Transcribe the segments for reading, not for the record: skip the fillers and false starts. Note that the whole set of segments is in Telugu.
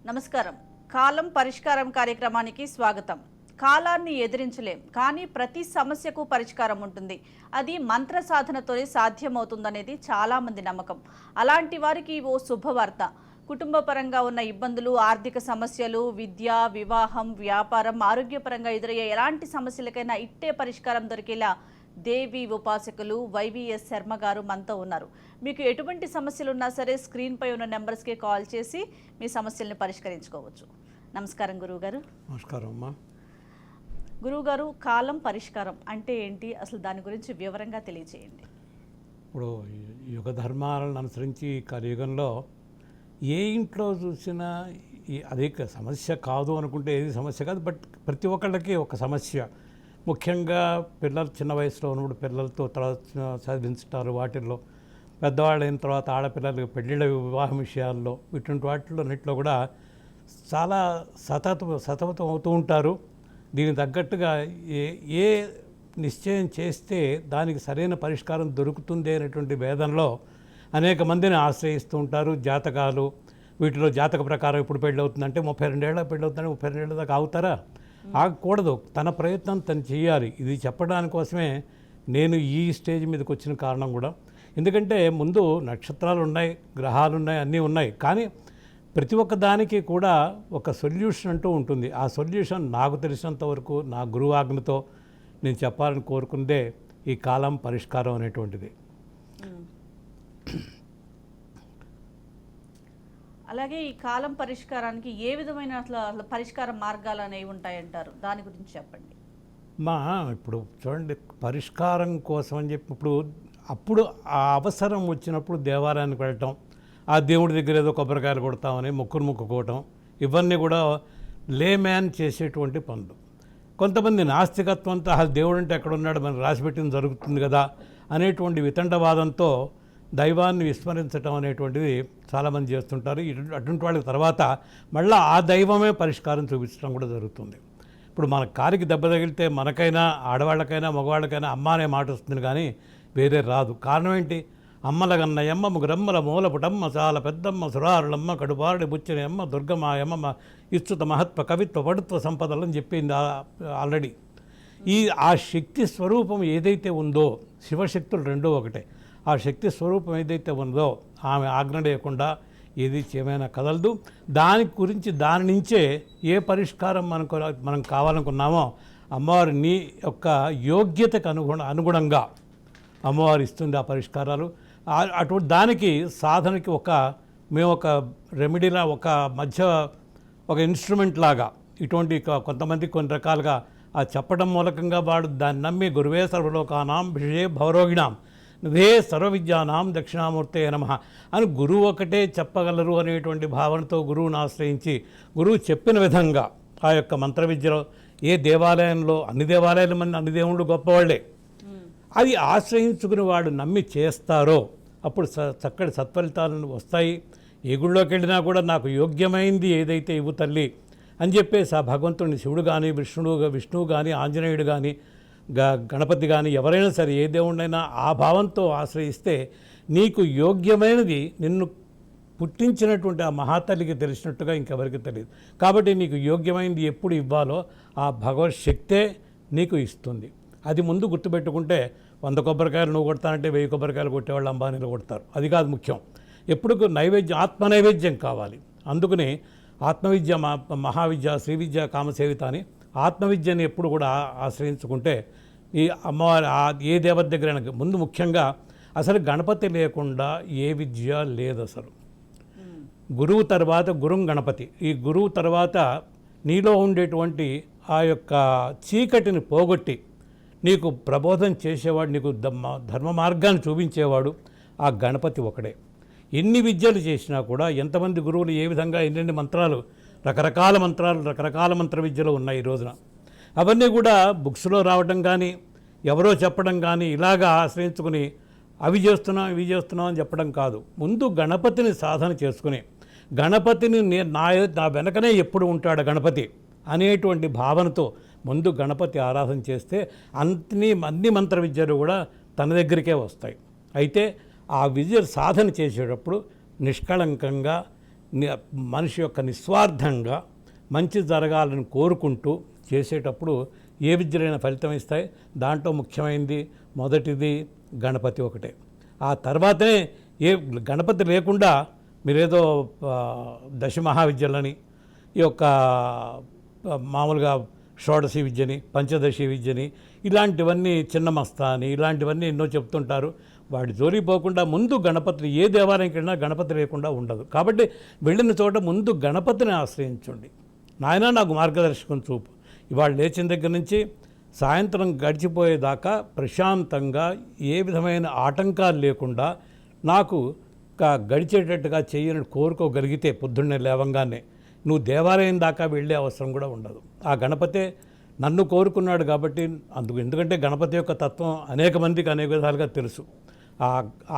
నమస్కారం. కాలం పరిష్కారం కార్యక్రమానికి స్వాగతం. కాలాన్ని ఎదిరించలేం, కానీ ప్రతి సమస్యకు పరిష్కారం ఉంటుంది. అది మంత్ర సాధనతోనే సాధ్యమవుతుందనేది చాలా మంది నమ్మకం. అలాంటి వారికి ఓ శుభవార్త. కుటుంబ పరంగా ఉన్న ఇబ్బందులు, ఆర్థిక సమస్యలు, విద్య, వివాహం, వ్యాపారం, ఆరోగ్యపరంగా ఎదురయ్యే ఎలాంటి సమస్యలకైనా ఇట్టే పరిష్కారం దొరికేలా దేవి ఉపాసకులు వైవిఎస్ శర్మ గారు మనతో ఉన్నారు. మీకు ఎటువంటి సమస్యలు ఉన్నా సరే స్క్రీన్ పై ఉన్న నెంబర్స్కి కాల్ చేసి మీ సమస్యల్ని పరిష్కరించుకోవచ్చు. నమస్కారం గురువుగారు. నమస్కారం అమ్మా. గురువుగారు, కాలం పరిష్కారం అంటే ఏంటి, అసలు దాని గురించి వివరంగా తెలియజేయండి. ఇప్పుడు యుగ ధర్మాలను అనుసరించి కలియుగంలో ఏ ఇంట్లో చూసినా అదే సమస్య కాదు అనుకుంటే ఏది సమస్య కాదు, బట్ ప్రతి ఒక్కళ్ళకి ఒక సమస్య. ముఖ్యంగా పిల్లలు చిన్న వయసులో ఉన్నప్పుడు పిల్లలతో తర్వాత చదివించటాలు, వాటిల్లో పెద్దవాళ్ళు అయిన తర్వాత ఆడపిల్లలకి పెళ్ళిళ్ళ వివాహం విషయాల్లో ఇటువంటి వాటిలో కూడా చాలా సతమతం అవుతూ ఉంటారు. దీనికి తగ్గట్టుగా ఏ నిశ్చయం చేస్తే దానికి సరైన పరిష్కారం దొరుకుతుంది అనేటువంటి వేదనలో అనేక మందిని ఆశ్రయిస్తూ ఉంటారు. జాతకాలు, వీటిలో జాతక ప్రకారం ఇప్పుడు పెళ్ళి అవుతుందంటే 32 ఏళ్ళ పెళ్ళి అవుతుందంటే 32 ఏళ్ళ దాకా ఆగుతారా? ఆగకూడదు. తన ప్రయత్నం తను చేయాలి. ఇది చెప్పడానికోసమే నేను ఈ స్టేజ్ మీదకి వచ్చిన కారణం కూడా. ఎందుకంటే ముందు నక్షత్రాలు ఉన్నాయి, గ్రహాలు ఉన్నాయి, అన్నీ ఉన్నాయి, కానీ ప్రతి ఒక్క దానికి కూడా ఒక సొల్యూషన్ అంటూ ఉంటుంది. ఆ సొల్యూషన్ నాకు తెలిసినంత వరకు నా గురువు ఆజ్ఞతో నేను చెప్పాలని కోరుకుందే ఈ కాలం పరిష్కారం అనేటువంటిది. అలాగే ఈ కాలం పరిష్కారానికి ఏ విధమైన అసలు పరిష్కార మార్గాలు అనేవి ఉంటాయంటారు, దాని గురించి చెప్పండి. ఇప్పుడు చూడండి, పరిష్కారం కోసం అని చెప్పి అప్పుడు ఆ అవసరం వచ్చినప్పుడు దేవాలయానికి వెళ్ళటం, ఆ దేవుడి దగ్గర ఏదో కొబ్బరికాయలు కొడతామని మొక్కుకోవటం, ఇవన్నీ కూడా లేమ్యాన్ చేసేటువంటి పనులు. కొంతమంది నాస్తికత్వంతో ఆ దేవుడు అంటే ఎక్కడున్నాడు, మనకు రాసిపెట్టింది జరుగుతుంది కదా అనేటువంటి వితండవాదంతో దైవాన్ని విస్మరించడం అనేటువంటిది చాలామంది చేస్తుంటారు. అటువంటి వాళ్ళకి తర్వాత మళ్ళీ ఆ దైవమే పరిష్కారం చూపించడం కూడా జరుగుతుంది. ఇప్పుడు మన కారికి దెబ్బ తగిలితే మనకైనా, ఆడవాళ్ళకైనా, మగవాళ్ళకైనా అమ్మ అనే మాట వస్తుంది, కానీ వేరే రాదు. కారణం ఏంటి? అమ్మల గన్నయమ్మ, ముగ్గురమ్మల మూలపుటమ్మ, చాలా పెద్దమ్మ, సురారులమ్మ, కడుపారుడి బుచ్చిన అమ్మ, దుర్గమాయమ్మ, ఇస్తుత మహత్వ కవిత్వ పడుత్వ సంపదలని చెప్పింది ఆల్రెడీ. ఆ శక్తి స్వరూపం ఏదైతే ఉందో, శివశక్తులు రెండో ఒకటే. ఆ శక్తి స్వరూపం ఏదైతే ఉందో ఆమె ఆజ్ఞ లేకుండా ఏది ఏమైనా కదలదు. దాని గురించి దాని నుంచే ఏ పరిష్కారం మనం కావాలనుకున్నామో అమ్మవారి నీ యొక్క యోగ్యతకు అనుగుణంగా అమ్మవారు ఇస్తుంది ఆ పరిష్కారాలు. అటువంటి దానికి సాధనకి మేము ఒక రెమెడీలా, ఒక ఇన్స్ట్రుమెంట్ లాగా ఇటువంటి కొంతమంది కొన్ని రకాలుగా చెప్పడం మూలకంగా వాడు దాన్ని నమ్మి గురువే సర్వలోకానాం విషయ భవరోగిణాం నిధే సర్వవిద్యానాం దక్షిణామూర్తే నమః అని గురువు ఒకటే చెప్పగలరు అనేటువంటి భావనతో గురువుని ఆశ్రయించి గురువు చెప్పిన విధంగా ఆ యొక్క మంత్ర విద్యలో ఏ దేవాలయంలో అన్ని దేవాలయాలు అన్ని దేవుళ్ళు గొప్పవాళ్లే, అది ఆశ్రయించుకుని వాడు నమ్మి చేస్తారో అప్పుడు చక్కటి సత్ఫలితాలను వస్తాయి. ఏ గుళ్ళోకి వెళ్ళినా కూడా నాకు యోగ్యమైంది ఏదైతే ఇవ్వు తల్లి అని చెప్పేసి ఆ భగవంతుడిని శివుడు కానీ, విష్ణువు కానీ, ఆంజనేయుడు కానీ, గణపతి కానీ, ఎవరైనా సరే ఏ దేవుడైనా ఆ భావంతో ఆశ్రయిస్తే నీకు యోగ్యమైనది నిన్ను పుట్టించినటువంటి ఆ మహాతల్లికి తెలిసినట్టుగా ఇంకెవరికి తెలియదు. కాబట్టి నీకు యోగ్యమైనది ఎప్పుడు ఇవ్వాలో ఆ భగవత్ శక్తే నీకు ఇస్తుంది. అది ముందు గుర్తుపెట్టుకుంటే 100 కొబ్బరికాయలు నువ్వు కొడతానంటే 1000 కొబ్బరికాయలు కొట్టేవాళ్ళు అంబానీలు కొడతారు. అది కాదు ముఖ్యం. ఎప్పుడు నైవేద్యం, ఆత్మ నైవేద్యం కావాలి. అందుకని ఆత్మవిద్య, మహావిద్య, శ్రీవిద్య, కామసేవిత అని ఆత్మవిద్యని ఎప్పుడు కూడా ఆశ్రయించుకుంటే ఈ అమ్మవారి ఏ దేవత దగ్గరైనా ముందు ముఖ్యంగా అసలు గణపతి లేకుండా ఏ విద్య లేదు అసలు. గురువు తర్వాత గణపతి. ఈ గురువు తర్వాత నీలో ఉండేటువంటి ఆ యొక్క చీకటిని పోగొట్టి నీకు ప్రబోధం చేసేవాడు, నీకు ధర్మ మార్గాన్ని చూపించేవాడు ఆ గణపతి ఒకడే. ఎన్ని విద్యలు చేసినా కూడా ఎంతమంది గురువులు ఏ విధంగా ఎన్నెన్ని మంత్రాలు, రకరకాల మంత్ర విద్యలు ఉన్నాయి ఈ రోజున. అవన్నీ కూడా బుక్స్లో రావడం కానీ, ఎవరో చెప్పడం కానీ, ఇలాగా ఆశ్రయించుకుని ఇవి చేస్తున్నాం అని చెప్పడం కాదు. ముందు గణపతిని సాధన చేసుకుని, గణపతిని నా వెనకనే ఎప్పుడు ఉంటాడు గణపతి అనేటువంటి భావనతో ముందు గణపతి ఆరాధన చేస్తే అన్ని మంత్ర విద్యలు కూడా తన దగ్గరికే వస్తాయి. అయితే ఆ విద్య సాధన చేసేటప్పుడు నిష్కళంకంగా మనిషి యొక్క నిస్వార్థంగా మంచి జరగాలని కోరుకుంటూ చేసేటప్పుడు ఏ విద్యలైన ఫలితం ఇస్తాయి. దాంట్లో ముఖ్యమైనది మొదటిది గణపతి ఒకటే. ఆ తర్వాతనే గణపతి లేకుండా మీరేదో దశ మహావిద్యలని ఈ యొక్క మామూలుగా షోడశి విద్యని పంచదశి విద్యని ఇలాంటివన్నీ చిన్నమస్తా అని ఇలాంటివన్నీ ఎన్నో చెప్తుంటారు. వాడి జోలికి పోకుండా ముందు గణపతిని ఏ దేవాలయంకి వెళ్ళినా గణపతి లేకుండా ఉండదు. కాబట్టి వెళ్ళిన చోట ముందు గణపతిని ఆశ్రయించండి. నాయన నాకు మార్గదర్శకం చూపు. ఇవాళ లేచిన దగ్గర నుంచి సాయంత్రం గడిచిపోయేదాకా ప్రశాంతంగా ఏ విధమైన ఆటంకాలు లేకుండా నాకు గడిచేటట్టుగా చేయని కోరుకోగలిగితే పొద్దున్నే లేవంగానే నువ్వు దేవాలయం దాకా వెళ్ళే అవసరం కూడా ఉండదు. ఆ గణపతే నన్ను కోరుకున్నాడు కాబట్టి ఎందుకంటే గణపతి యొక్క తత్వం అనేక మందికి అనేక విధాలుగా తెలుసు. ఆ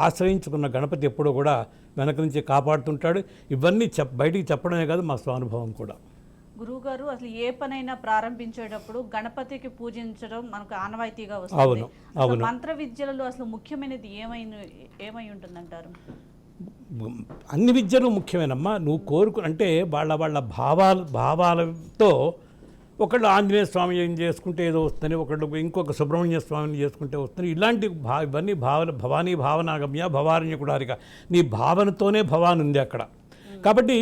ఆశ్రయించుకున్న గణపతి ఎప్పుడూ కూడా వెనక నుంచి కాపాడుతుంటాడు. ఇవన్నీ బయటికి చెప్పడమే కాదు, మా స్వానుభవం కూడా. గురువుగారు, అసలు ఏ పనైనా ప్రారంభించేటప్పుడు గణపతికి పూజించడం మనకు ఆనవాయితీగా వస్తుంది. అవును. మంత్ర విద్యలలో అసలు ముఖ్యమైనది ఏమై ఉంటుందంటారు? అన్ని విద్యలు ముఖ్యమేనమ్మా. నువ్వు అంటే వాళ్ళ భావాలతో ఒకళ్ళు ఆంజనేయ స్వామి ఏం చేసుకుంటే ఏదో వస్తుంది, ఒకళ్ళు ఇంకొక సుబ్రహ్మణ్య స్వామిని చేసుకుంటే వస్తుంది. ఇలాంటి ఇవన్నీ భవానీ భావనాగమ్య భవారణ్య కుడారిక. నీ భావనతోనే భవాన్ ఉంది అక్కడ. కాబట్టి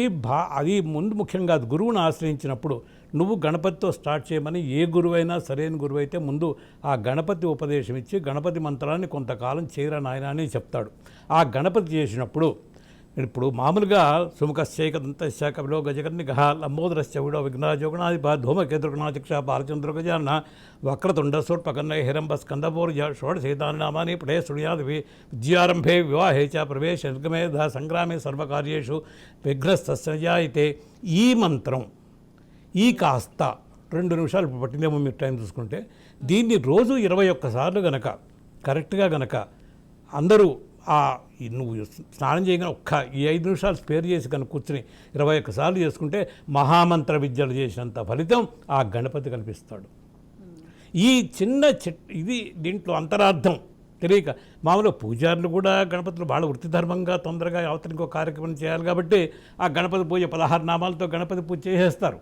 అది ముందు ముఖ్యం కాదు. గురువుని ఆశ్రయించినప్పుడు నువ్వు గణపతితో స్టార్ట్ చేయమని ఏ గురువైనా సరైన గురువు అయితే ముందు ఆ గణపతి ఉపదేశం ఇచ్చి గణపతి మంత్రాన్ని కొంతకాలం చేయరా నాయన అని చెప్తాడు. ఆ గణపతి చేసినప్పుడు ఇప్పుడు మామూలుగా సుముఖశ్చైకదంతశ్చ కపిలో గజకర్ణికః లంబోదరశ్చ విడో విఘ్నాజోగణాది ధూమకేతుర్గణాచక్ష బాలచంద్రగజాన వక్రతుండ సూర్పకర్ణ హిరంబ స్కందపూర్జ షోడశైతాని నామాని పడే శృణ్యాది విద్యారంభే వివాహే చ ప్రవేశ నిర్గమేధ సంగ్రామే సర్వకార్యేషు విఘ్నస్తస్యజాయితే. ఈ మంత్రం ఈ కాస్త 2 నిమిషాలు పట్టిందేమో మీరు టైం చూసుకుంటే, దీన్ని రోజు 21 సార్లు గనక కరెక్ట్గా గనక అందరూ నువ్వు స్నానం చేయగానే ఈ 5 నిమిషాలు స్పేర్ చేసి కనుక కూర్చుని 21 సార్లు చేసుకుంటే మహామంత్ర విద్యలు చేసినంత ఫలితం ఆ గణపతి కల్పిస్తాడు. ఈ చిన్న ఇది దీంట్లో అంతరార్థం తెలియక మామూలుగా పూజారులు కూడా గణపతులు వాళ్ళ వృత్తి ధర్మంగా తొందరగా అవతలికి ఒక కార్యక్రమం చేయాలి కాబట్టి ఆ గణపతి పూజ 16 నామాలతో గణపతి పూజ చేసేస్తారు.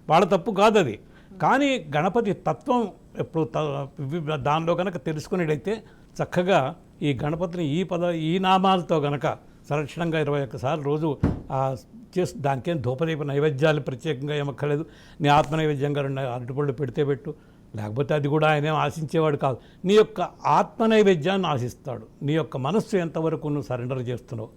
వాళ్ళ తప్పు కాదు అది. కానీ గణపతి తత్వం ఎప్పుడు దానిలో కనుక తెలుసుకునేటైతే చక్కగా ఈ గణపతిని ఈ నామాలతో గనక సంరక్షణంగా 21 సార్లు రోజు దానికేం ధూపదీప నైవేద్యాలు ప్రత్యేకంగా ఏమక్కర్లేదు. నీ ఆత్మ నైవేద్యంగా 2 అరటిపళ్ళు పెడితే పెట్టు, లేకపోతే అది కూడా ఆయనేం ఆశించేవాడు కాదు. నీ యొక్క ఆత్మ నైవేద్యాన్ని ఆశిస్తాడు. నీ యొక్క మనస్సు ఎంతవరకు నువ్వు సరెండర్ చేస్తున్నావు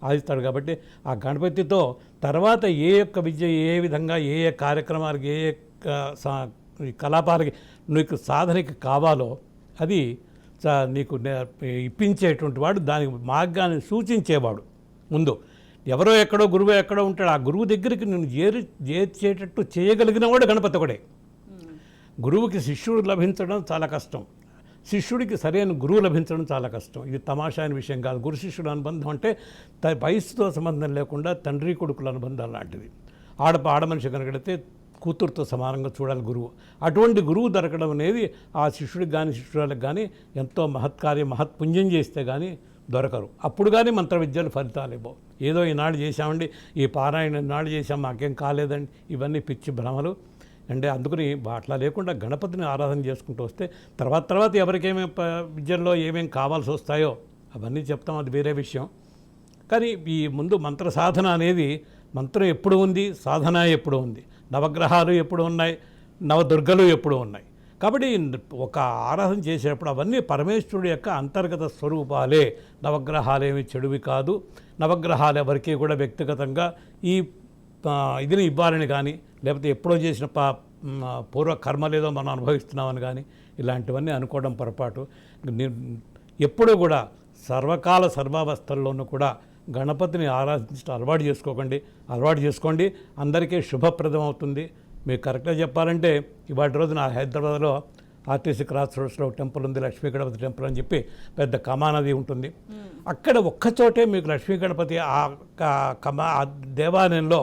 ఆశిస్తాడు. కాబట్టి ఆ గణపతితో తర్వాత ఏ యొక్క విద్య ఏ విధంగా ఏ కార్యక్రమాలకి ఏ కలాపాలకి నీకు సాధనకి కావాలో అది నీకు ఇప్పించేటువంటి వాడు, దానికి మార్గాన్ని సూచించేవాడు. ముందు ఎవరో ఎక్కడో గురువు ఎక్కడో ఉంటాడు. ఆ గురువు దగ్గరికి నేను చేర్చేటట్టు చేయగలిగిన వాడు గణపతి ఒకడే. గురువుకి శిష్యుడు లభించడం చాలా కష్టం, శిష్యుడికి సరైన గురువు లభించడం చాలా కష్టం. ఇది తమాషా అయిన విషయం కాదు. గురు శిష్యుడు అనుబంధం అంటే వయసుతో సంబంధం లేకుండా తండ్రి కొడుకుల అనుబంధం లాంటిది. ఆడమనిషి కనుకడితే కూతురుతో సమానంగా చూడాలి గురువు. అటువంటి గురువు దొరకడం అనేది ఆ శిష్యుడికి కానీ శిష్యురాలకు కానీ ఎంతో మహత్పుణ్యం చేస్తే కానీ దొరకరు. అప్పుడు కానీ మంత్ర విద్యలు ఫలితాలు ఇవ్వవు. ఏదో ఈనాడు చేశామండి, ఈ పారాయణ ఈనాడు చేశాం మాకేం కాలేదండి, ఇవన్నీ పిచ్చి భ్రమలు. అంటే అందుకని అట్లా లేకుండా గణపతిని ఆరాధన చేసుకుంటూ వస్తే తర్వాత ఎవరికేమేమి విద్యల్లో ఏమేమి కావాల్సి వస్తాయో అవన్నీ చెప్తాం, అది వేరే విషయం. కానీ ఈ ముందు మంత్ర సాధన అనేది, మంత్రం ఎప్పుడు ఉంది, సాధన ఎప్పుడు ఉంది, నవగ్రహాలు ఎప్పుడు ఉన్నాయి, నవదుర్గలు ఎప్పుడు ఉన్నాయి. కాబట్టి ఒక ఆరాధన చేసేటప్పుడు అవన్నీ పరమేశ్వరుడు యొక్క అంతర్గత స్వరూపాలే. నవగ్రహాలేమి చెడువి కాదు. నవగ్రహాలు ఎవరికీ కూడా వ్యక్తిగతంగా ఈ ఇదిని ఇవ్వాలని కానీ, లేకపోతే ఎప్పుడో చేసిన పూర్వ కర్మలేదో మనం అనుభవిస్తున్నామని కానీ ఇలాంటివన్నీ అనుకోవడం పొరపాటు. ఎప్పుడూ కూడా సర్వకాల సర్వావస్థల్లోనూ కూడా గణపతిని ఆరాధించడం అలవాటు చేసుకోండి. అందరికీ శుభప్రదం అవుతుంది. మీకు కరెక్ట్గా చెప్పాలంటే ఇవాటి రోజున హైదరాబాద్లో ఆర్టీసీ క్రాస్ రోడ్స్లో టెంపుల్ ఉంది, లక్ష్మీ గణపతి టెంపుల్ అని చెప్పి పెద్ద కమానది ఉంటుంది. అక్కడ ఒక్కచోటే మీకు లక్ష్మీ గణపతి ఆ దేవాలయంలో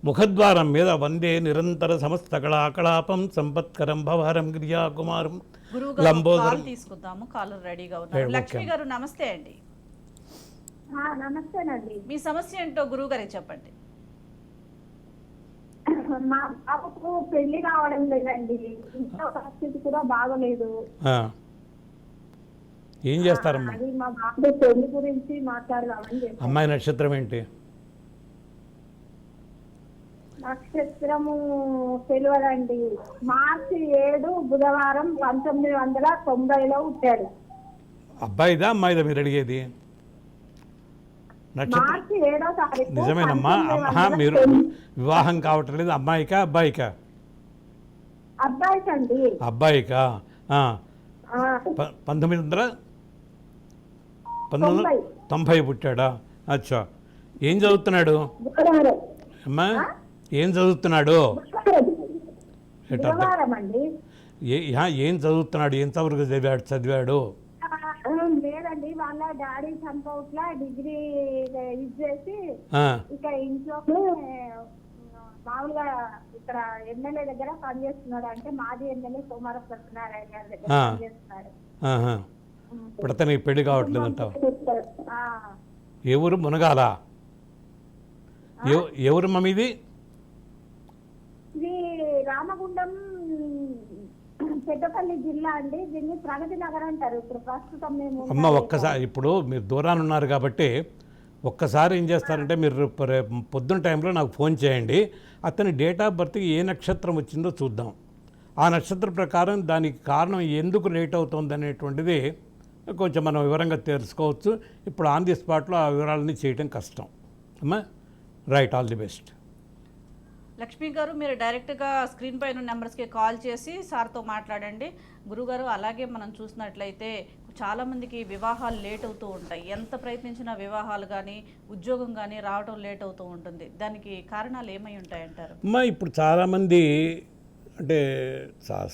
ముఖద్వారం మీద వందే నిరంతర సమస్త కళాకళాపం సంపత్కరం భవహరం గిరియా కుమారం లంబోదరం. తీసుకుందాము, కాలర్ రెడీగా ఉన్నారు. లక్ష్మి గారు నమస్తే అండి. నమస్తేనండి. మీ సమస్య ఏంటో గురువు గారికి చెప్పండి. మా బాబుకు పెళ్లి కావడం లేదండి, ఇంట్లో పరిస్థితి కూడా బాగలేదు. ఆ. ఏం చేస్తారమ్మా? అది మా బాబు పెళ్లి గురించి మాట్లాడదామని చెప్పాను. అమ్మాయి నక్షత్రం ఏంటి? నక్షత్రము తెలియదండి. మార్చి 7 బుధవారం 1990లో పుట్టాడు. అబ్బాయిదా అమ్మాయిదా మీరు అడిగేది? నక్షత్రం మార్చి 7వ తారీఖు నిజమేనమ్మా. మీరు వివాహం కావటం లేదు. అమ్మాయికా అబ్బాయికా? అబ్బాయికండి. అబ్బాయికా? ఆ, 1990 పుట్టాడా? అచ్చా. ఏం చదువుతున్నాడు బుధవారం. అమ్మా? ఏం చదువుతున్నాడు? బుధవారం అండి. ఏం చదువుతున్నాడు? ఎంతవరకు చదివాడు? లేదండి, వాళ్ళ డాడీ సంపౌట్ల డిగ్రీ ఇచ్చేసి ఆ, ఇక ఇంట్లో మామూలుగా ఇక్కడ ఎమ్మెల్యే దగ్గర పనిచేస్తున్నాడు. అంటే మాజీ ఎమ్మెల్యే సోమవారం సత్యనారాయణ గారి దగ్గర ఆ. పనిచేస్తున్నాడు. ఆహా. ఇప్పుడు అతనికి పెళ్లి కావట్లేదు అంటావు? ఆ, ఏ ఊరు? మునగాల? ఏ ఊరు మీది? ఇది రామగుండం పెద్దపల్లి జిల్లా అండి. దీన్ని ప్రగతి నగర్ అంటారు. ఇప్పుడు ప్రస్తుతం మేము అమ్మ ఒక్కసారి, ఇప్పుడు మీరు దూరాన్ని ఉన్నారు కాబట్టి ఒక్కసారి ఏం చేస్తారంటే మీరు పొద్దున్న టైంలో నాకు ఫోన్ చేయండి. అతని డేట్ ఆఫ్ బర్త్కి ఏ నక్షత్రం వచ్చిందో చూద్దాం. ఆ నక్షత్రం ప్రకారం దానికి కారణం ఎందుకు లేట్ అవుతుంది అనేటువంటిది కొంచెం మనం వివరంగా తెలుసుకోవచ్చు. ఇప్పుడు ఆన్ ది స్పాట్లో ఆ వివరాలన్నీ చేయడం కష్టం అమ్మా. Right, all the best. Lakshmi గారు, మీరు డైరెక్ట్గా స్క్రీన్ పైన నెంబర్స్కి కాల్ చేసి సార్తో మాట్లాడండి. గురుగారు, అలాగే మనం చూసినట్లయితే చాలామందికి వివాహాలు లేట్ అవుతూ ఉంటాయి. ఎంత ప్రయత్నించినా వివాహాలు కానీ ఉద్యోగం కానీ రావడం లేట్ అవుతూ ఉంటుంది. దానికి కారణాలు ఏమై ఉంటాయంటారు? అమ్మా ఇప్పుడు చాలామంది అంటే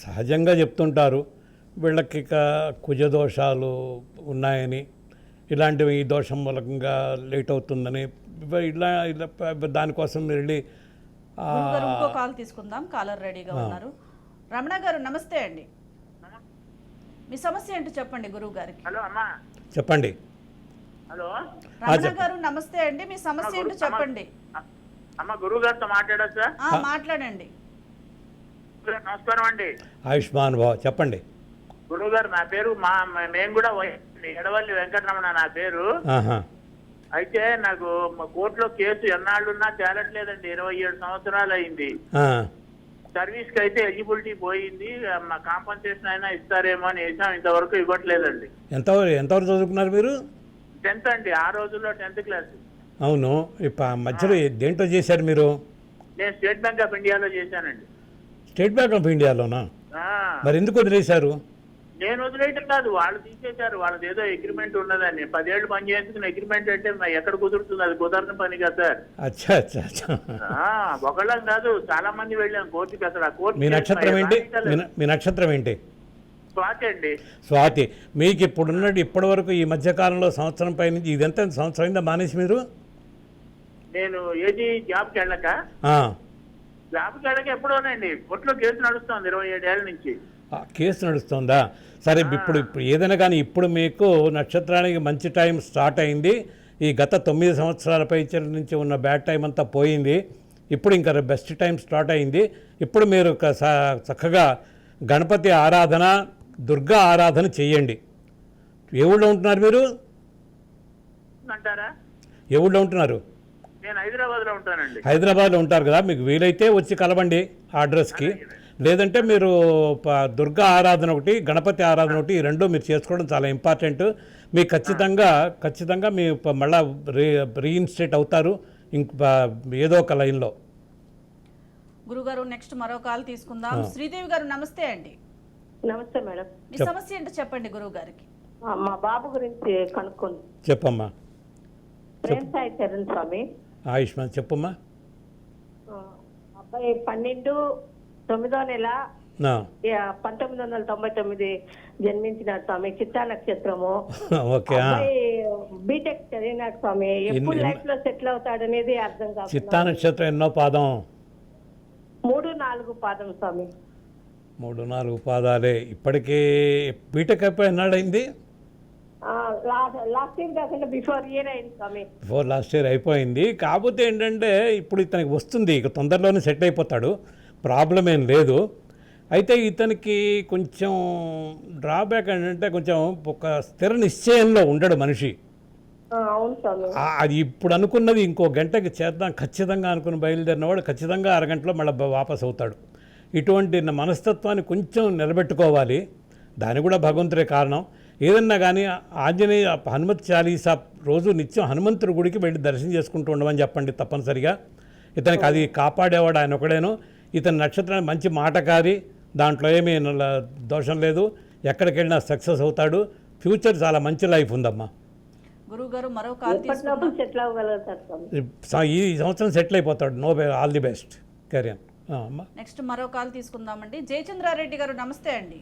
సహజంగా చెప్తుంటారు వీళ్ళకి కుజదోషాలు ఉన్నాయని, ఇలాంటివి ఈ దోషం మూలకంగా లేట్ అవుతుందని. ఇలా దానికోసం మీరు వెళ్ళి గురుగారు, ఇంకో కాల్ తీసుకుందాం. కాలర్ రెడీగా ఉన్నారు. రమణ గారు నమస్తే అండి. మీ సమస్య ఏంటో చెప్పండి గురువు గారికి. హలో అమ్మా. చెప్పండి. హలో రమణ గారు నమస్తే అండి. మీ సమస్య ఏంటో చెప్పండి. అమ్మ, గురువు గారితో మాట్లాడచ్చా? మాట్లాడండి. నమస్కారం అండి. ఆయుష్మాన్ బావ, చెప్పండి. గురువు గారు, నా పేరు మేము కూడా ఎడవల్లి వెంకటరమణ నా పేరు. ఆహా. అయితే నాకు కోర్టులో కేసు ఎన్నాళ్ళున్నా తేలట్లేదండి. 27 సంవత్సరాలు అయింది. సర్వీస్ కి అయితే ఎలిజిబిలిటీ పోయింది. మా కాంపన్సేషన్ అయినా ఇస్తారేమో అని వేసాం, ఇంతవరకు ఇవ్వట్లేదండి. ఎంతవరకు చదువుకున్నారు మీరు? 10th అండి. ఆ రోజుల్లో 10th క్లాస్. అవును. ఇప్పుడు మధ్యలో దేంట్లో చేశారు మీరు? నేను స్టేట్ బ్యాంక్ ఆఫ్ ఇండియాలో చేశానండి. స్టేట్ బ్యాంక్ ఆఫ్ ఇండియాలోనా? మరి ఎందుకు వదిలేశారు? నేను వదిలేయటం కాదు, వాళ్ళు తీసేశారు. వాళ్ళది ఏదో అగ్రిమెంట్ ఉన్నదని. 10 ఏళ్ళు పని చేసుకున్న అగ్రిమెంట్ అంటే ఎక్కడ కుదురుతుంది? అది కుదరని పని కదా సార్. అచ్చా అచ్చా అచ్చా. ఒకళ్ళం కాదు, చాలా మంది వెళ్ళాం కోర్టుకి. అసలు ఆ కోర్టు మీ నక్షత్రం ఏంటి? మీ నక్షత్రం ఏంటి? స్వాతి అండి. స్వాతి. మీకు ఇప్పుడున్నట్టు ఇప్పటి వరకు ఈ మధ్యకాలంలో సంవత్సరం పై నుంచి ఇదంతా సంవత్సరం అయిందా మానేసి మీరు? నేను ఏది జాబ్కి వెళ్ళక ఎప్పుడోనండి. కోర్టులో కేసు నడుస్తుంది 27 ఏళ్ళ నుంచి. కేసు నడుస్తుందా? సరే, ఇప్పుడు ఏదైనా కానీ ఇప్పుడు మీకు నక్షత్రానికి మంచి టైం స్టార్ట్ అయింది. ఈ గత 9 సంవత్సరాల పైచల నుంచి ఉన్న బ్యాడ్ టైం అంతా పోయింది. ఇప్పుడు ఇంకా బెస్ట్ టైం స్టార్ట్ అయింది. ఇప్పుడు మీరు చక్కగా గణపతి ఆరాధన, దుర్గా ఆరాధన చెయ్యండి. ఏ ఊళ్ళో ఉంటున్నారు మీరు? అంటారా? ఏ ఊళ్ళో ఉంటున్నారు? నేను హైదరాబాద్లో ఉంటానండి. హైదరాబాద్లో ఉంటారు కదా, మీకు వీలైతే వచ్చి కలవండి ఆ అడ్రస్కి. లేదంటే మీరు దుర్గా ఆరాధన ఒకటి, గణపతి ఆరాధన ఒకటి, ఈ రెండు మీరు చేసుకోవడం చాలా ఇంపార్టెంట్. మీకు ఖచ్చితంగా మీ మళ్ళా రీఇన్స్టేట్ అవుతారు ఏదో ఒక లైన్లో. గురుగారు, నెక్స్ట్ మరో కాల్ తీసుకుందాం. శ్రీదేవి గారు నమస్తే అండి. నమస్తే మేడం. మీ సమస్య ఏంటో చెప్పండి గురువు గారికి. మా బాబు గురించి కనుక్కోండి. చెప్పమ్మా. ప్రేమ్ సాయి చరణ్ స్వామి. ఆయుష్మాన్ చెప్పమ్మా. అబ్బాయి 12/9 నెల 1999 జన్మించినాడు స్వామి. చిత్తా నక్షత్రము. అబ్బాయి బీటెక్ చదివినాడు స్వామి. ఎప్పుడు లైఫ్ లో సెటిల్ అవుతాడనేది అర్థం కాదు. చిత్తా నక్షత్రం ఎన్నో పాదం? 3-4 పాదం స్వామి. 3-4 పాదాలే. ఇప్పటికే బీటెక్ అయిపోయి ఎన్నాడైంది? లాస్ట్ ఇయర్ కాకుండా బిఫోర్ ఇయర్ అయింది స్వామి. బిఫోర్ లాస్ట్ ఇయర్ అయిపోయింది. కాకపోతే ఏంటంటే ఇప్పుడు ఇతనికి వస్తుంది, ఇక తొందరలోనే సెట్ అయిపోతాడు, ప్రాబ్లం ఏం లేదు. అయితే ఇతనికి కొంచెం డ్రాబ్యాక్ ఏంటంటే కొంచెం ఒక స్థిర నిశ్చయంలో ఉండడు మనిషి. అవును స్వామి. అది ఇప్పుడు అనుకున్నది ఇంకో గంటకి చేద్దాం ఖచ్చితంగా అనుకుని బయలుదేరిన వాడు ఖచ్చితంగా అరగంటలో మళ్ళీ వాపస్ అవుతాడు. ఇటువంటి మనస్తత్వాన్ని కొంచెం నిలబెట్టుకోవాలి. దాని కూడా భగవంతుడే కారణం. ఏదన్నా కానీ ఆంజనేయ హనుమత్ చాలీసా రోజు నిత్యం హనుమంతుడి గుడికి వెళ్ళి దర్శనం చేసుకుంటూ ఉండమని చెప్పండి తప్పనిసరిగా. ఇతనికి అది కాపాడేవాడు ఆయన ఒకడేను. ఇతని నక్షత్రానికి మంచి మాటకారి, దాంట్లో ఏమీ దోషం లేదు. ఎక్కడికి వెళ్ళినా సక్సెస్ అవుతాడు. ఫ్యూచర్ చాలా మంచి లైఫ్ ఉందమ్మా. గురుగారు మరో కాల్ తీసుకుందాం. సెటిల్ అవ్వగలుగుతారు స్వామి. ఈ సంవత్సరం సెటిల్ అయిపోతాడు. No all the best. Career అమ్మా. నెక్స్ట్ మరో కాల్ తీసుకుందామండి. జయచంద్రారెడ్డి గారు నమస్తే అండి.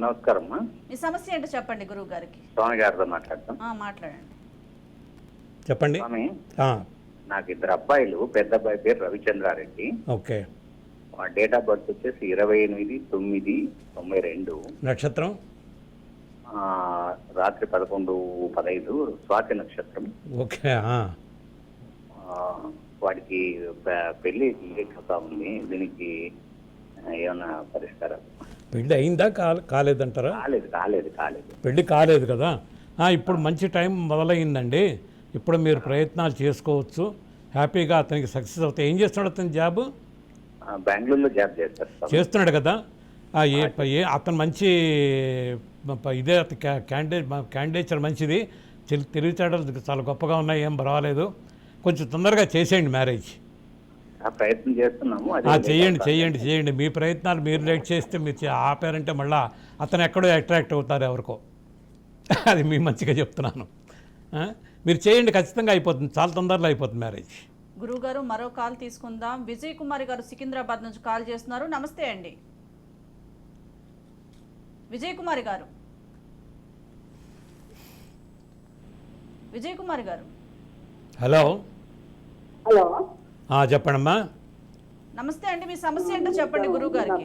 నమస్కారం. మీ సమస్య ఏంటో చెప్పండి గురువు గారికి. స్వామి గారితో మాట్లాడతాం. మాట్లాడండి. చెప్పండి. స్వామి, నాకు 2 అబ్బాయిలు. పెద్ద అబ్బాయి పేరు Ravichandra Reddy. Okay. Date of birth వచ్చేసి 28/9/92. నక్షత్రం రాత్రి 11:15 స్వాతి నక్షత్రం. ఓకే. వాడికి పెళ్లి అవుతా ఉంది. దీనికి ఏమైనా పరిష్కారం? పెళ్ళి అయిందా కాలేదంటారా? కాలేదు. పెళ్ళి కాలేదు కదా. ఇప్పుడు మంచి టైం మొదలైందండి. ఇప్పుడు మీరు ప్రయత్నాలు చేసుకోవచ్చు. హ్యాపీగా అతనికి సక్సెస్ అవుతాయి. ఏం చేస్తున్నాడు అతని జాబ్? బెంగళూరులో జాబ్ చేస్తారు. చేస్తున్నాడు కదా. అతను మంచి ఇదే క్యాండిడేచర్ మంచిది. తెలివితేటలు చాలా గొప్పగా ఉన్నాయి. ఏం పర్వాలేదు. కొంచెం తొందరగా చేసేయండి మ్యారేజ్. ప్రయత్నం చేస్తున్నాము. చేయండి. మీ ప్రయత్నాలు మీరు లేట్ చేస్తే మీరు ఆపారంటే మళ్ళీ అతను ఎక్కడో అట్రాక్ట్ అవుతారు ఎవరికో. అది మీ మంచిగా చెప్తున్నాను. మీరు చేయండి, ఖచ్చితంగా అయిపోతుంది. చాలా తొందరలో అయిపోతుంది మ్యారేజ్. గురువుగారు మరో కాల్ తీసుకుందాం. విజయ్ కుమార్ గారు సికింద్రాబాద్ నుంచి కాల్ చేస్తున్నారు. నమస్తే అండి విజయ్ కుమార్ గారు. విజయ్ కుమార్ గారు హలో. హలో చెప్పండమ్మా. నమస్తే అండి. మీ సమస్య ఏంటో చెప్పండి గురువు గారికి.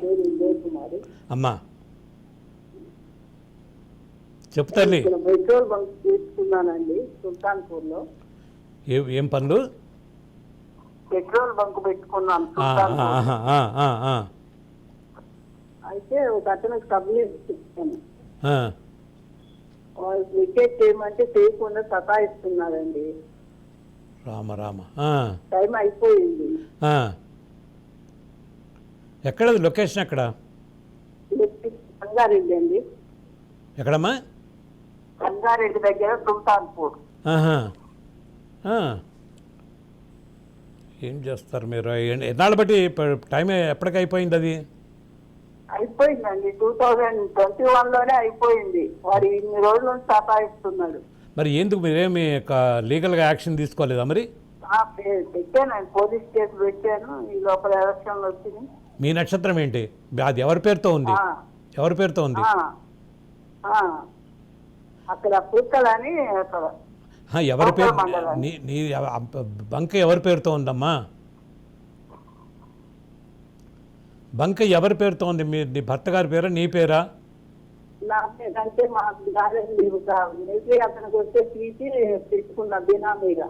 అమ్మా చెప్పు తల్లి. పెట్రోల్ బంక్ తీసుకున్నానండి సుల్తాన్పూర్లో. ఏం పనులు? పెట్రోల్ బంక్ పెట్టుకున్నాను. అయితే ఒక అతనికి కంప్లైంట్ ఇచ్చాను. వికెట్ చేయమంటే చేయకుండా సతాయిస్తున్నారండి. రామ టైం అయిపోయింది. ఎక్కడది లొకేషన్? ఎక్కడ? సంగారెడ్డి అండి. ఎక్కడమ్మా? సంగారెడ్డి దగ్గర సుల్తాన్పూర్. ఏం చేస్తారు మీరు? ఎన్నాళ్ళు బట్టి టైం ఎప్పటికి అయిపోయింది? అది అయిపోయిందండి 2021లోనే అయిపోయింది. వాడు ఇన్ని రోజులు సతాయిస్తున్నాడు. మరి ఎందుకు మీరేమి లీగల్గా యాక్షన్ తీసుకోలేదా? మరి పెట్టాను, పోలీస్ కేసు పెట్టాను. ఈ లోపల ఎలక్షన్లు వచ్చింది. మీ నక్షత్రం ఏంటి? అది ఎవరి పేరుతో ఉంది? ఎవరి పేరుతో ఉంది? అక్కడ పుక్కలని అక్కడ ఎవరి పేరు? నీ బంక ఎవరి పేరుతో ఉందమ్మా? బంక ఎవరి పేరుతో ఉంది? నీ భర్త గారి పేరా నీ పేరా? అంటే మా అతనికి వచ్చే తీసి పెట్టుకున్నా బినామీగా.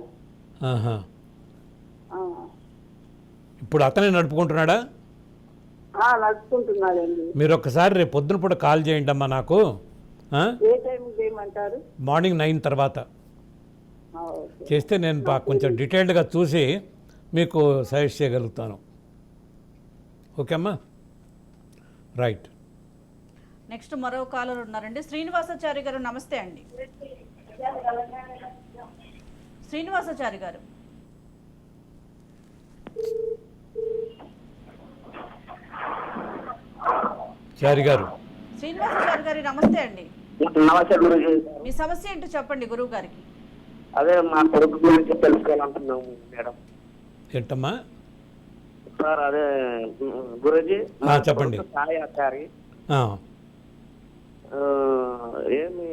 ఇప్పుడు అతనే నడుపుకుంటున్నాడా? నడుపుకుంటున్నాడండి. మీరు ఒక్కసారి రేపు పొద్దున పూట కాల్ చేయండి అమ్మా నాకు. ఏ టైం చేయమంటారు? మార్నింగ్ 9 తర్వాత చేస్తే నేను కొంచెం డీటెయిల్డ్గా చూసి మీకు సజెస్ట్ చేయగలుగుతాను. ఓకే అమ్మా, రైట్. నెక్స్ట్ మరో కాలర్ ఉన్నారండి. శ్రీనివాసాచారి గారు నమస్తే అండి. శ్రీనివాసాచారి గారు. చారి గారు. శ్రీనివాసాచారి గారి నమస్తే అండి. నమస్తే గురుజీ. మీ సమస్య ఏంటో చెప్పండి గురువు గారికి. అదే మా కొడుకు గురించి తెలుసుకోవాలంటున్నాము మేడం. ఏంటమ్మా? సార్ అదే గురుజీ చెప్పండి. సాయాచారి ఏమి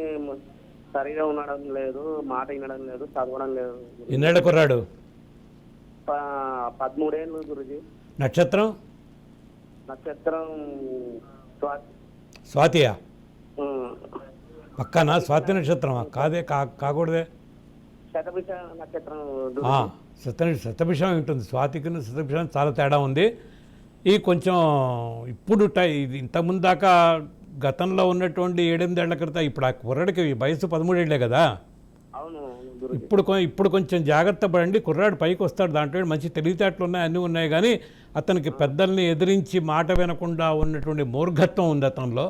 సరిగా ఉండడం లేదు, మాట వినడం లేదు, చదవడం లేదు. ఎన్నేళ్ళ కుర్రాడు? 13 ఏళ్ళు గురుజీ. నక్షత్రం? నక్షత్రం స్వాతియా? పక్కన స్వాతి నక్షత్రమా? కాదే, కాకూడదే. శతభిష నక్షత్రం శతభిషం ఉంటుంది. స్వాతికి శతభిషం చాలా తేడా ఉంది. ఈ కొంచెం ఇప్పుడు ఇది ఇంతకుముందు దాకా గతంలో ఉన్నటువంటి 7-8 ఏళ్ల క్రితం, ఇప్పుడు ఆ కుర్రాడికి వయసు 13 ఏళ్లే కదా. అవును ఇప్పుడు కొంచెం జాగ్రత్త పడండి. కుర్రాడు పైకి వస్తాడు, దాంట్లో మంచి తెలివితేటలు ఉన్నాయి, అన్నీ ఉన్నాయి. కానీ అతనికి పెద్దల్ని ఎదిరించి మాట వినకుండా ఉన్నటువంటి మూర్ఘత్వం ఉంది అతనిలో.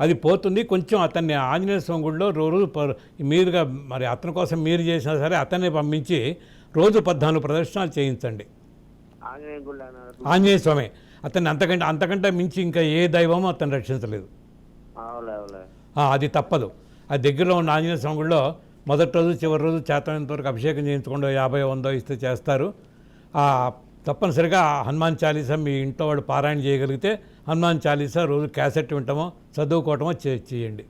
అది పోతుంది. కొంచెం అతన్ని ఆంజనేయ స్వామి గుడిలో రోజు మీరుగా, మరి అతని కోసం మీరు చేసినా సరే అతన్ని పంపించి రోజు 14 ప్రదర్శనలు చేయించండి. ఆంజనేయ స్వామి అతన్ని అంతకంటే మించి ఇంకా ఏ దైవమో అతను రక్షించలేదు. అది తప్పదు. ఆ దగ్గరలో ఉన్న ఆంజనేయ స్వామి గుడిలో మొదటి రోజు చివరి రోజు చేతనంత వరకు అభిషేకం చేయించకుండా 50-100 ఇస్తే చేస్తారు. తప్పనిసరిగా హనుమాన్ చాలీసా మీ ఇంట్లో వాడు పారాయణ చేయగలిగితే హనుమాన్ చాలీసా రోజు క్యాసెట్ వింటామో చదువుకోవటమో చేయండి.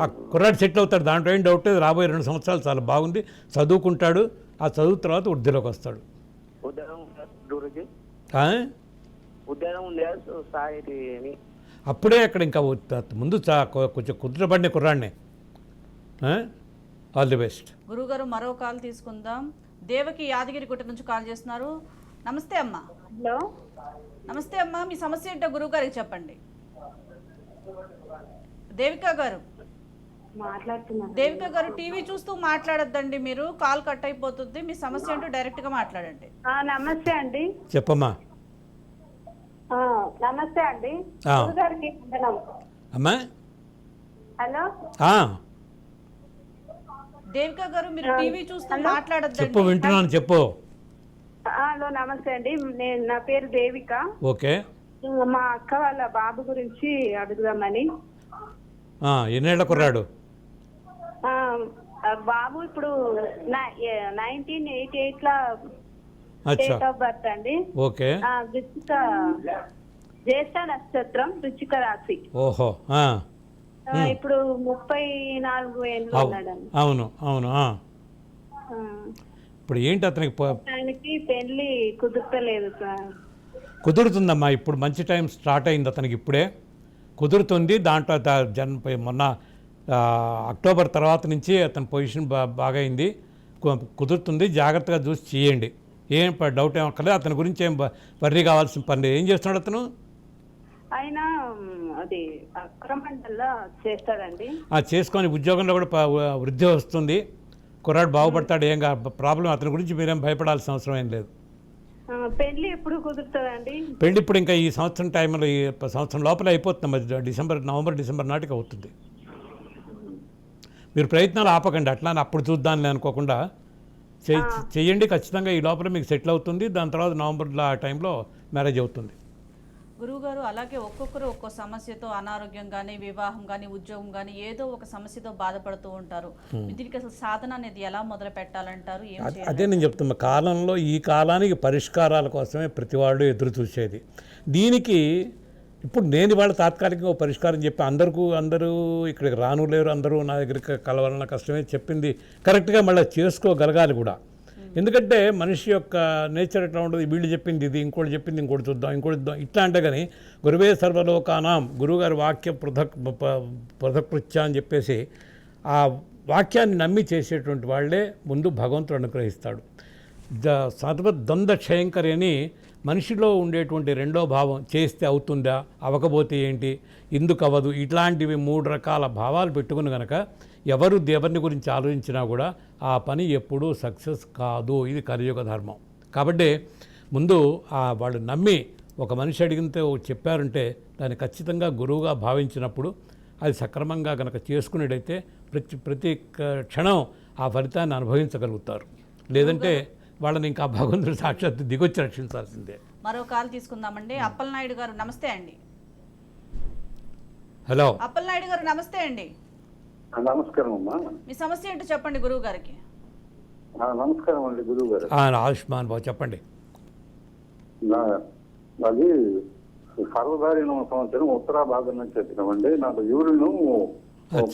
ఆ కుర్రాడు సెటిల్ అవుతాడు, దాంట్లో ఏం డౌట్ లేదు. రాబోయే 2 సంవత్సరాలు చాలా బాగుంది, చదువుకుంటాడు. ఆ చదువు తర్వాత వృద్ధిలోకి వస్తాడు. అప్పుడే అక్కడ ఇంకా ముందు కొంచెం కుదుటపడిన కుర్రాడిని. All the best. గురుగారు మరో కాల్ తీసుకుందాం. దేవకి యాదగిరి గుట్ట నుంచి కాల్ చేస్తున్నారు. నమస్తే అమ్మా. హలో, నమస్తే అమ్మా, మీ సమస్య ఏంటో గురువు గారికి చెప్పండి. దేవిక గారు మాట్లాడుతున్నా. దేవిక గారు టీవీ చూస్తూ మాట్లాడొద్దండి, మీరు కాల్ కట్ అయిపోతుంది. మీ సమస్య ఏంటో డైరెక్ట్ గా మాట్లాడండి. నమస్తే అండి. చెప్పమ్మా. నమస్తే అండి. గురుగారికి వందనం. అమ్మా. హలో, దేవిక గారు మీరు టీవీ చూస్తూ మాట్లాడొద్దండి. చెప్పు, వింటున్నాను, చెప్పు. హలో, నమస్తే అండి. నా పేరు దేవిక. ఓకే. మా అక్క వాళ్ళ బాబు గురించి అడుగుదామని. ఎన్నేళ్ల కుర్రాడు? బాబు ఇప్పుడు 1988 లో డేట్ ఆఫ్ బర్త్ అండి. ఓకే. జ్యేష్ఠ నక్షత్రం, వృశ్చిక రాశి. ఓహో. ఇప్పుడు 34 ఏళ్ళు ఉన్నాడండి. అవును అవును. ఇప్పుడు ఏంటి అతనికి ఆయనకి పెళ్లి కుదుర్తలేదు సార్. కుదురుతుందమ్మా, ఇప్పుడు మంచి టైం స్టార్ట్ అయింది అతనికి, ఇప్పుడే కుదురుతుంది. దాంట్లో మొన్న అక్టోబర్ తర్వాత నుంచి అతని పొజిషన్ బాగా అయింది, కుదురుతుంది. జాగ్రత్తగా చూసి చేయండి. ఏం డౌట్ ఏం అక్కర్లేదు. అతని గురించి ఏం వర్రీ కావాల్సిన పని. ఏం చేస్తున్నాడు అతను? ఆయన అది అక్రమండల్లో చేస్తాడండి. చేసుకొని ఉద్యోగంలో కూడా వృద్ధి వస్తుంది. కుర్రాడు బాగుపడతాడు. ఏం ప్రాబ్లం, అతని గురించి మీరేం భయపడాల్సిన అవసరం ఏం లేదు. పెళ్లి ఎప్పుడు కుదురుతుందండి? పెళ్లి ఇప్పుడు ఇంకా ఈ సంవత్సరం టైంలో, ఈ సంవత్సరం లోపల అయిపోతుంది. మరి నవంబర్ డిసెంబర్ నాటికి అవుతుంది. మీరు ప్రయత్నాలు ఆపకండి. అట్లా అప్పుడు చూద్దాంలే అనుకోకుండా చెయ్యండి. ఖచ్చితంగా ఈ లోపల మీకు సెటిల్ అవుతుంది. దాని తర్వాత నవంబర్లో ఆ టైంలో మ్యారేజ్ అవుతుంది. గురువుగారు అలాగే ఒక్కొక్కరు ఒక్కో సమస్యతో, అనారోగ్యం కానీ, వివాహం కానీ, ఉద్యోగం కానీ, ఏదో ఒక సమస్యతో బాధపడుతూ ఉంటారు. దీనికి అసలు సాధన అనేది ఎలా మొదలు పెట్టాలంటారు? అదే నేను చెప్తున్నా. కాలంలో ఈ కాలానికి పరిష్కారాల కోసమే ప్రతి వాళ్ళు ఎదురు చూసేది. దీనికి ఇప్పుడు నేను ఇవాళ తాత్కాలికంగా పరిష్కారం చెప్పి అందరూ ఇక్కడికి లేరు, అందరూ నా దగ్గరికి కలవాలన్న కష్టమే. చెప్పింది కరెక్ట్గా మళ్ళీ చేసుకోగలగాలి కూడా. ఎందుకంటే మనిషి యొక్క నేచర్ ఎట్లా ఉంటుంది, వీళ్ళు చెప్పింది ఇది, ఇంకోటి చెప్పింది ఇంకోటి చూద్దాం ఇట్లా అంటే. కానీ గురువే సర్వలోకానాం, గురువుగారి వాక్య పృథకృత్య అని చెప్పేసి ఆ వాక్యాన్ని నమ్మి చేసేటువంటి వాళ్ళే ముందు భగవంతుడు అనుగ్రహిస్తాడు. ద్వంద్వ క్షయంకరి అని మనిషిలో ఉండేటువంటి రెండో భావం, చేస్తే అవుతుందా, అవ్వకపోతే ఏంటి, ఎందుకు అవ్వదు, ఇట్లాంటివి 3 రకాల భావాలు పెట్టుకుని కనుక ఎవరు దేవుని గురించి ఆలోచించినా కూడా ఆ పని ఎప్పుడూ సక్సెస్ కాదు. ఇది కలియుగ ధర్మం. కాబట్టి ముందు వాళ్ళు నమ్మి ఒక మనిషి అడిగితే చెప్పారంటే దాన్ని ఖచ్చితంగా గురువుగా భావించినప్పుడు అది సక్రమంగా కనుక చేసుకునేటైతే ప్రతి క్షణం ఆ ఫలితాన్ని అనుభవించగలుగుతారు. లేదంటే వాళ్ళని ఇంకా భగవంతుడు సాక్షాత్తు దిగొచ్చి రక్షించాల్సిందే. మరో కాల్ తీసుకుందామండి. అప్పలనాయుడు గారు నమస్తే అండి. హలో అప్పలనాయుడు గారు నమస్తే అండి. నమస్కారం అమ్మా. మీ సమస్య ఏంటో చెప్పండి గురువు గారికి. నమస్కారం అండి గురువు గారు. ఆయుష్మాన్ బాబు చెప్పండి. అది సర్వధారిణ సంవత్సరం ఉత్తరా భాగం నుంచి వచ్చినామండి. నాకు యూరిన్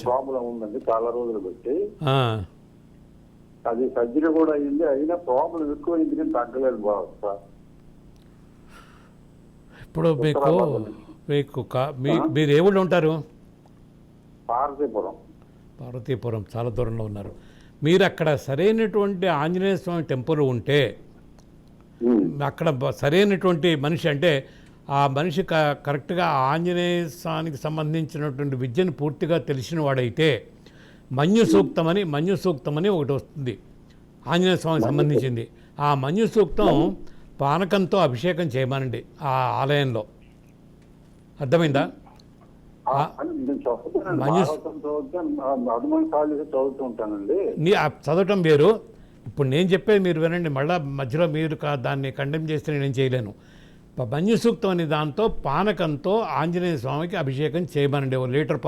ప్రాబ్లం ఉందండి చాలా రోజులు బట్టి. అది సర్జరీ కూడా అయింది, అయినా ప్రాబ్లం ఎక్కువ అయింది కానీ తగ్గలేదు బాగా. ఇప్పుడు మీరు ఏ ఊళ్ళో ఉంటారు? పార్వతీపురం. పార్వతీపురం చాలా దూరంలో ఉన్నారు. మీరు అక్కడ సరైనటువంటి ఆంజనేయ స్వామి టెంపుల్ ఉంటే అక్కడ సరైనటువంటి మనిషి అంటే ఆ మనిషి కరెక్ట్గా ఆంజనేయ స్వామికి సంబంధించినటువంటి విద్యను పూర్తిగా తెలిసిన వాడైతే మన్యు సూక్తమని ఒకటి వస్తుంది ఆంజనేయ స్వామికి సంబంధించింది. ఆ మన్యు సూక్తం పానకంతో అభిషేకం చేయమనండి ఆ ఆలయంలో. అర్థమైందా? చదవటం వేరు. ఇప్పుడు నేను చెప్పేది మీరు వినండి, మళ్ళీ మధ్యలో మీరు దాన్ని కండెమ్ చేస్తే నేను చేయలేను. మన్యు సూక్తం అనే దాంతో పానకంతో ఆంజనేయ స్వామికి అభిషేకం చేయమనండి. 1 లీటర్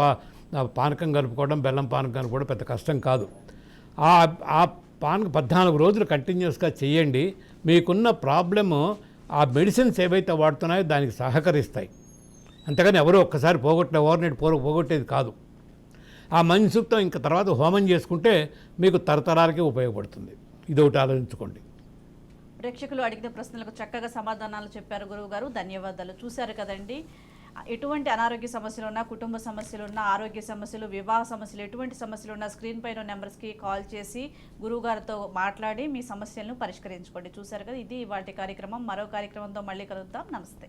పానకం కలుపుకోవడం, బెల్లం పానకం కలుపుకోవడం పెద్ద కష్టం కాదు. ఆ పానకం 14 రోజులు కంటిన్యూస్గా చేయండి. మీకున్న ప్రాబ్లము ఆ మెడిసిన్స్ ఏవైతే వాడుతున్నాయో దానికి సహకరిస్తాయి. అంతేగాని ఎవరో ఒక్కసారి ఓవర్నైట్ పోగొట్టేది కాదు. ఆ మన్యు సూక్తం ఇంకా తర్వాత హోమం చేసుకుంటే మీకు తరతరాలకి ఉపయోగపడుతుంది. ఇది ఒకటి ఆలోచించుకోండి. ప్రేక్షకులు అడిగిన ప్రశ్నలకు చక్కగా సమాధానాలు చెప్పారు గురువుగారు, ధన్యవాదాలు. చూశారు కదండి, ఎటువంటి అనారోగ్య సమస్యలు ఉన్నా, కుటుంబ సమస్యలు ఉన్నా, ఆరోగ్య సమస్యలు, వివాహ సమస్యలు, ఎటువంటి సమస్యలు ఉన్నా స్క్రీన్ పైన నెంబర్స్కి కాల్ చేసి గురువుగారితో మాట్లాడి మీ సమస్యలను పరిష్కరించుకోండి. చూశారు కదా, ఇది వాటి కార్యక్రమం. మరో కార్యక్రమంతో మళ్ళీ కలుద్దాం. నమస్తే.